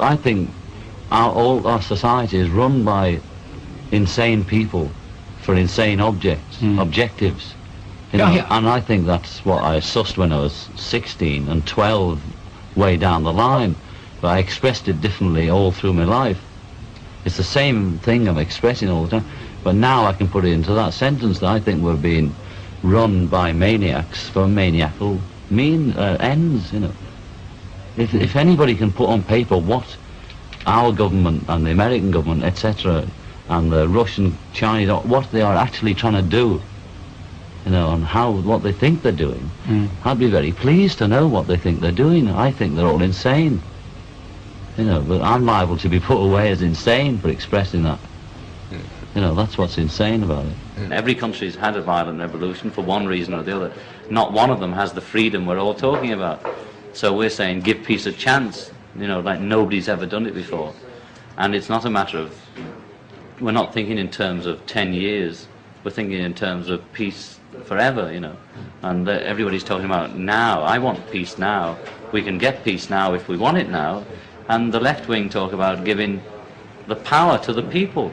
I think all our society is run by insane people for insane objectives. You know, and I think that's what I sussed when I was 16 and 12 way down the line, but I expressed it differently all through my life. It's the same thing I'm expressing all the time, but now I can put it into that sentence that I think we're being run by maniacs for maniacal ends, you know. If anybody can put on paper what our government and the American government, etc., and the Russian, Chinese, what they are actually trying to do, you know, and what they think they're doing, I'd be very pleased to know what they think they're doing. I think they're all insane, you know, but I'm liable to be put away as insane for expressing that. You know, that's what's insane about it. Every country's had a violent revolution for one reason or the other. Not one of them has the freedom we're all talking about. So we're saying give peace a chance, you know, like nobody's ever done it before. And it's not a matter of, we're not thinking in terms of 10 years, we're thinking in terms of peace forever, you know. And everybody's talking about now. I want peace now. We can get peace now if we want it now. And the left wing talk about giving the power to the people.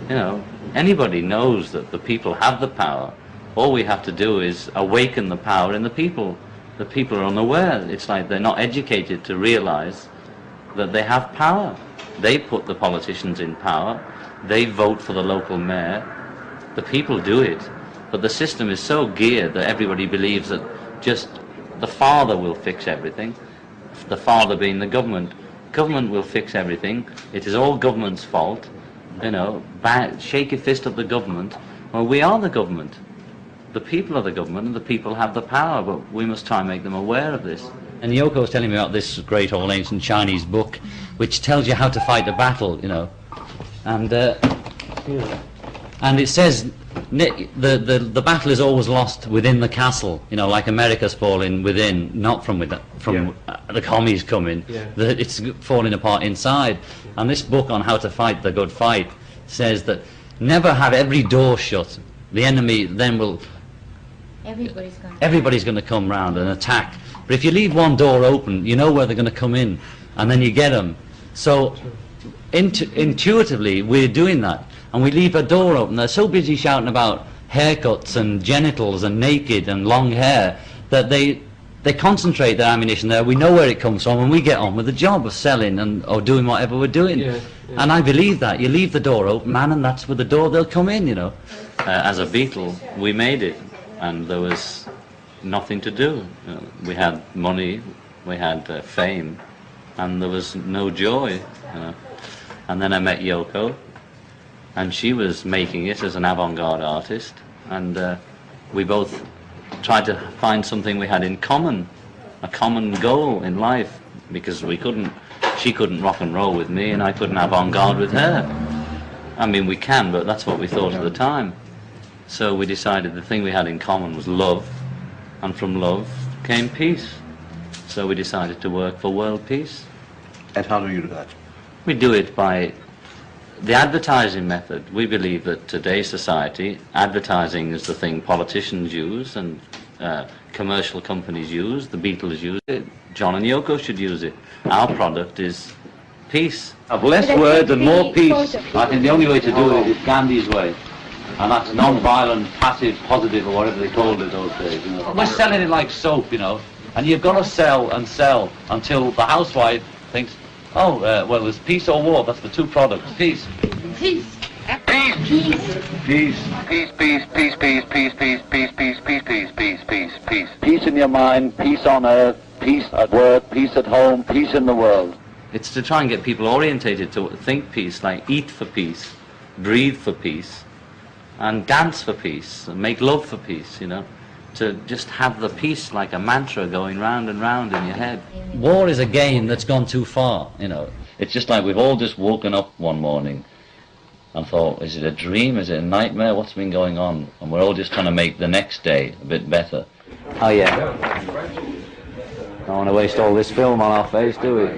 You know, anybody knows that the people have the power. All we have to do is awaken the power in the people. The people are unaware. It's like they're not educated to realize that they have power. They put the politicians in power. They vote for the local mayor. The people do it. But the system is so geared that everybody believes that just the father will fix everything. The father being the government. Government will fix everything. It is all government's fault. You know, shake your fist at the government. Well, we are the government. The people are the government, and the people have the power, but we must try and make them aware of this. And Yoko was telling me about this great old ancient Chinese book, which tells you how to fight a battle, you know. And it says the battle is always lost within the castle, you know, like America's falling within, not from the commies coming. That it's falling apart inside. And this book on how to fight the good fight says never have every door shut. The enemy then will... Everybody's going to come round and attack. But if you leave one door open, you know where they're going to come in, and then you get them. So intuitively, we're doing that. And we leave a door open. They're so busy shouting about haircuts and genitals and naked and long hair that they concentrate their ammunition there. We know where it comes from, and we get on with the job of selling or doing whatever we're doing. And I believe that. You leave the door open, man, and that's where the door they'll come in, you know. As a Beatle, we made it, and there was nothing to do. We had money, we had fame, and there was no joy. And then I met Yoko, and she was making it as an avant-garde artist, and we both tried to find something we had in common, a common goal in life, because she couldn't rock and roll with me, and I couldn't avant-garde with her. I mean, we can, but that's what we thought at the time. So we decided the thing we had in common was love, and from love came peace. So we decided to work for world peace. And how do you do that? We do it by the advertising method. We believe that today's society, advertising is the thing politicians use and commercial companies use, the Beatles use it, John and Yoko should use it. Our product is peace. Have less words and more peace. I think the only way to do it is Gandhi's way. And that's non-violent, passive, positive, or whatever they called it those days. You know. We're selling it like soap, you know, and you've got to sell and sell until the housewife thinks, oh, well, there's peace or war. That's the two products. Peace. Peace. Peace. Peace. Peace, peace, peace, peace, peace, peace, peace, peace, peace, peace, peace, peace, peace. Peace in your mind, peace on earth, peace at work, peace at home, peace in the world. It's to try and get people orientated to think peace, like eat for peace, breathe for peace, and dance for peace, and make love for peace, you know. To just have the peace like a mantra going round and round in your head. War is a game that's gone too far, you know. It's just like we've all just woken up one morning and thought, is it a dream, is it a nightmare, what's been going on? And we're all just trying to make the next day a bit better. Oh yeah. Don't want to waste all this film on our face, do we?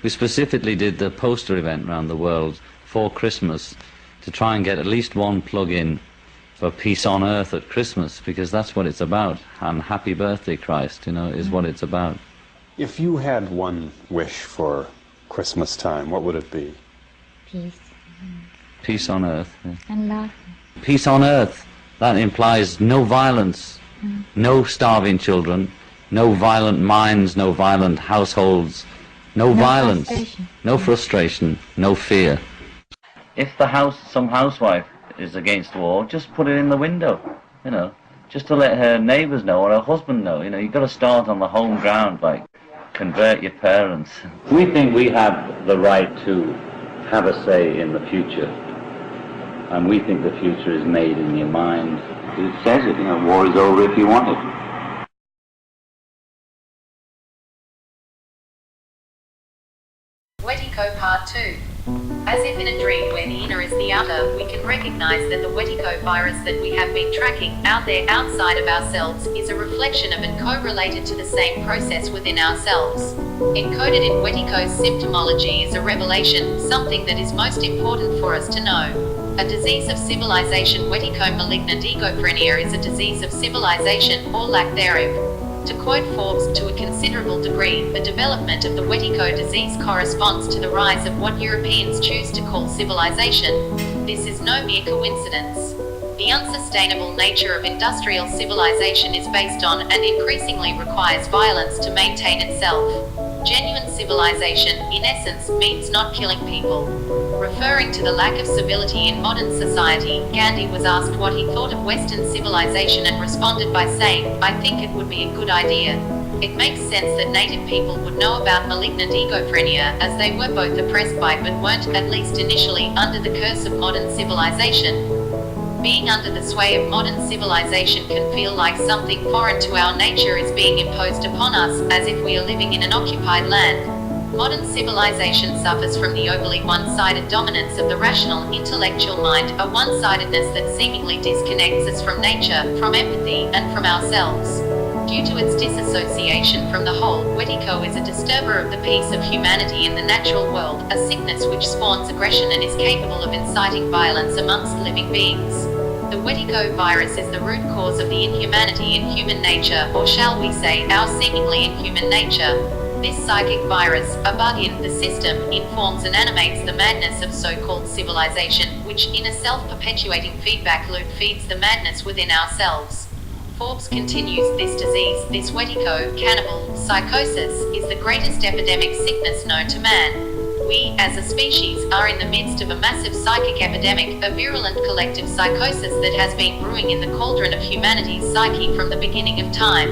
We specifically did the poster event around the world for Christmas to try and get at least one plug-in for peace on earth at Christmas, because that's what it's about. And happy birthday, Christ, you know, is what it's about. If you had one wish for Christmas time, what would it be? Peace. Peace on earth. Yeah. And love. Peace on earth. That implies no violence, no starving children, no violent minds, no violent households, no violence, no frustration, no fear. If some housewife is against war, just put it in the window, you know, just to let her neighbours know or her husband know. You know, you've got to start on the home ground, like convert your parents. We think we have the right to have a say in the future. And we think the future is made in your mind. It says it, you know, war is over if you want it. Wetiko Part 2. As if in a dream where the inner is the outer, we can recognize that the wetiko virus that we have been tracking, out there, outside of ourselves, is a reflection of and co-related to the same process within ourselves. Encoded in wetiko's symptomology is a revelation, something that is most important for us to know. A disease of civilization. Wetiko malignant egophrenia is a disease of civilization, or lack thereof. To quote Forbes, to a considerable degree, the development of the wetiko disease corresponds to the rise of what Europeans choose to call civilization. This is no mere coincidence. The unsustainable nature of industrial civilization is based on, and increasingly requires violence to maintain itself. Genuine civilization, in essence, means not killing people. Referring to the lack of civility in modern society, Gandhi was asked what he thought of Western civilization and responded by saying, "I think it would be a good idea." It makes sense that native people would know about malignant egophrenia, as they were both oppressed by but weren't, at least initially, under the curse of modern civilization. Being under the sway of modern civilization can feel like something foreign to our nature is being imposed upon us, as if we are living in an occupied land. Modern civilization suffers from the overly one-sided dominance of the rational, intellectual mind, a one-sidedness that seemingly disconnects us from nature, from empathy, and from ourselves. Due to its disassociation from the whole, wetiko is a disturber of the peace of humanity in the natural world, a sickness which spawns aggression and is capable of inciting violence amongst living beings. The wetiko virus is the root cause of the inhumanity in human nature, or shall we say, our seemingly inhuman nature. This psychic virus, a bug in the system, informs and animates the madness of so-called civilization, which, in a self-perpetuating feedback loop, feeds the madness within ourselves. Forbes continues, this disease, this wetiko, cannibal, psychosis, is the greatest epidemic sickness known to man. We, as a species, are in the midst of a massive psychic epidemic, a virulent collective psychosis that has been brewing in the cauldron of humanity's psyche from the beginning of time.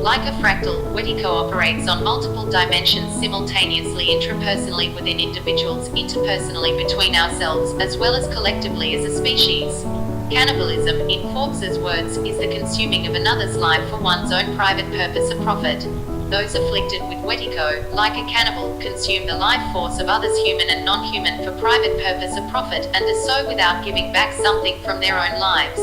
Like a fractal, wetiko operates on multiple dimensions simultaneously, intrapersonally within individuals, interpersonally between ourselves, as well as collectively as a species. Cannibalism, in Forbes's words, is the consuming of another's life for one's own private purpose of profit. Those afflicted with wetiko, like a cannibal, consume the life force of others, human and non-human, for private purpose of profit, and do so without giving back something from their own lives.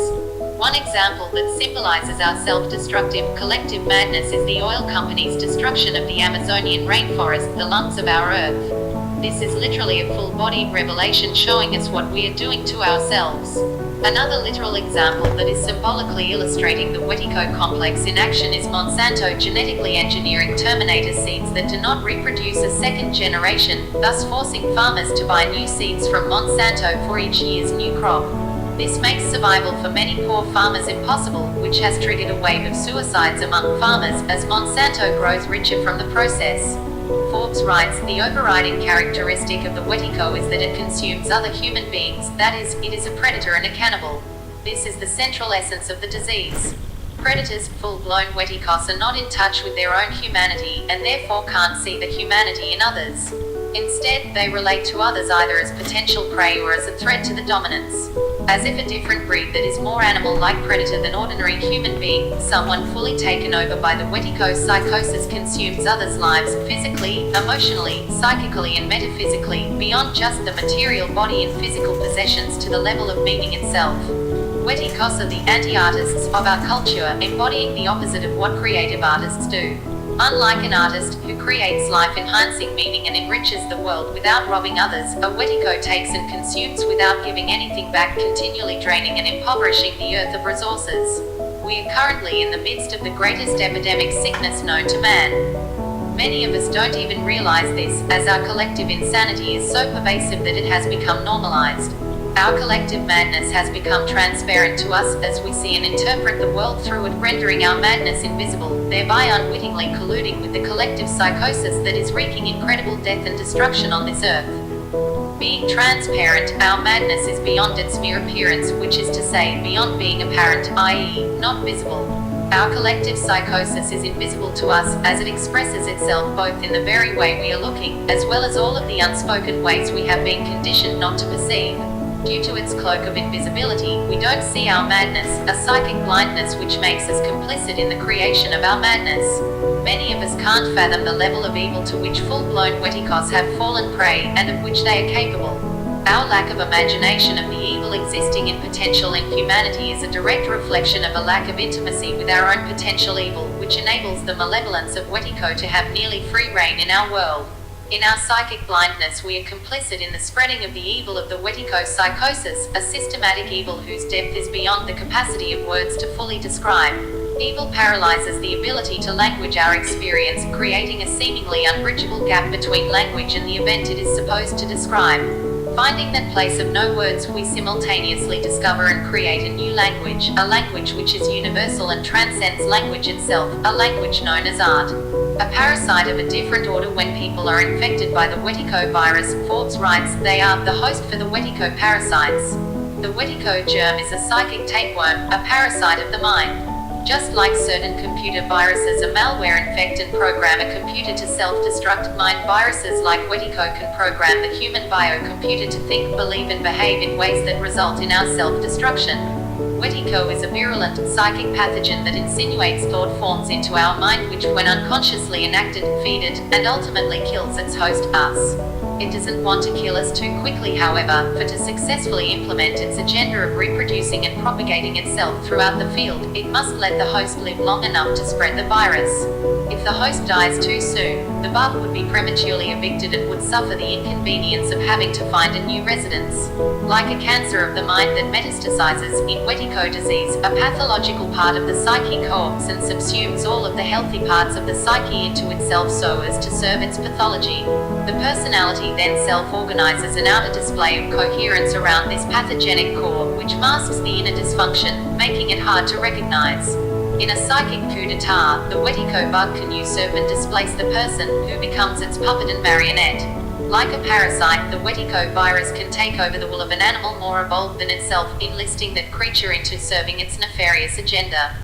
One example that symbolizes our self-destructive, collective madness is the oil company's destruction of the Amazonian rainforest, the lungs of our earth. This is literally a full-body revelation showing us what we are doing to ourselves. Another literal example that is symbolically illustrating the wetiko complex in action is Monsanto genetically engineering Terminator seeds that do not reproduce a second generation, thus forcing farmers to buy new seeds from Monsanto for each year's new crop. This makes survival for many poor farmers impossible, which has triggered a wave of suicides among farmers as Monsanto grows richer from the process. Forbes writes, the overriding characteristic of the wetiko is that it consumes other human beings, that is, it is a predator and a cannibal. This is the central essence of the disease. Predators, full-blown wetikos, are not in touch with their own humanity, and therefore can't see the humanity in others. Instead, they relate to others either as potential prey or as a threat to the dominance. As if a different breed that is more animal-like predator than ordinary human being, someone fully taken over by the wetiko psychosis consumes others' lives, physically, emotionally, psychically and metaphysically, beyond just the material body and physical possessions to the level of meaning itself. Wetikos are the anti-artists of our culture, embodying the opposite of what creative artists do. Unlike an artist, who creates life-enhancing meaning and enriches the world without robbing others, a wetiko takes and consumes without giving anything back, continually draining and impoverishing the earth of resources. We are currently in the midst of the greatest epidemic sickness known to man. Many of us don't even realize this, as our collective insanity is so pervasive that it has become normalized. Our collective madness has become transparent to us, as we see and interpret the world through it, rendering our madness invisible, thereby unwittingly colluding with the collective psychosis that is wreaking incredible death and destruction on this earth. Being transparent, our madness is beyond its mere appearance, which is to say, beyond being apparent, i.e., not visible. Our collective psychosis is invisible to us, as it expresses itself both in the very way we are looking, as well as all of the unspoken ways we have been conditioned not to perceive. Due to its cloak of invisibility, we don't see our madness, a psychic blindness which makes us complicit in the creation of our madness. Many of us can't fathom the level of evil to which full-blown wetikos have fallen prey, and of which they are capable. Our lack of imagination of the evil existing in potential in humanity is a direct reflection of a lack of intimacy with our own potential evil, which enables the malevolence of wetiko to have nearly free reign in our world. In our psychic blindness, we are complicit in the spreading of the evil of the wetiko psychosis, a systematic evil whose depth is beyond the capacity of words to fully describe. Evil paralyzes the ability to language our experience, creating a seemingly unbridgeable gap between language and the event it is supposed to describe. Finding that place of no words, we simultaneously discover and create a new language, a language which is universal and transcends language itself, a language known as art. A parasite of a different order. When people are infected by the wetiko virus, Forbes writes, they are the host for the wetiko parasites. The wetiko germ is a psychic tapeworm, a parasite of the mind. Just like certain computer viruses, a malware infect and program a computer to self-destruct, mind viruses like wetiko can program the human biocomputer to think, believe and behave in ways that result in our self-destruction. Wetiko is a virulent, psychic pathogen that insinuates thought forms into our mind which, when unconsciously enacted, feed it, and ultimately kills its host, us. It doesn't want to kill us too quickly, however, for to successfully implement its agenda of reproducing and propagating itself throughout the field, it must let the host live long enough to spread the virus. If the host dies too soon, the bug would be prematurely evicted and would suffer the inconvenience of having to find a new residence. Like a cancer of the mind that metastasizes, in wetiko disease, a pathological part of the psyche co-opts and subsumes all of the healthy parts of the psyche into itself so as to serve its pathology. The personality then self-organizes an outer display of coherence around this pathogenic core, which masks the inner dysfunction, making it hard to recognize. In a psychic coup d'etat, the wetiko bug can usurp and displace the person, who becomes its puppet and marionette. Like a parasite, the wetiko virus can take over the will of an animal more evolved than itself, enlisting that creature into serving its nefarious agenda.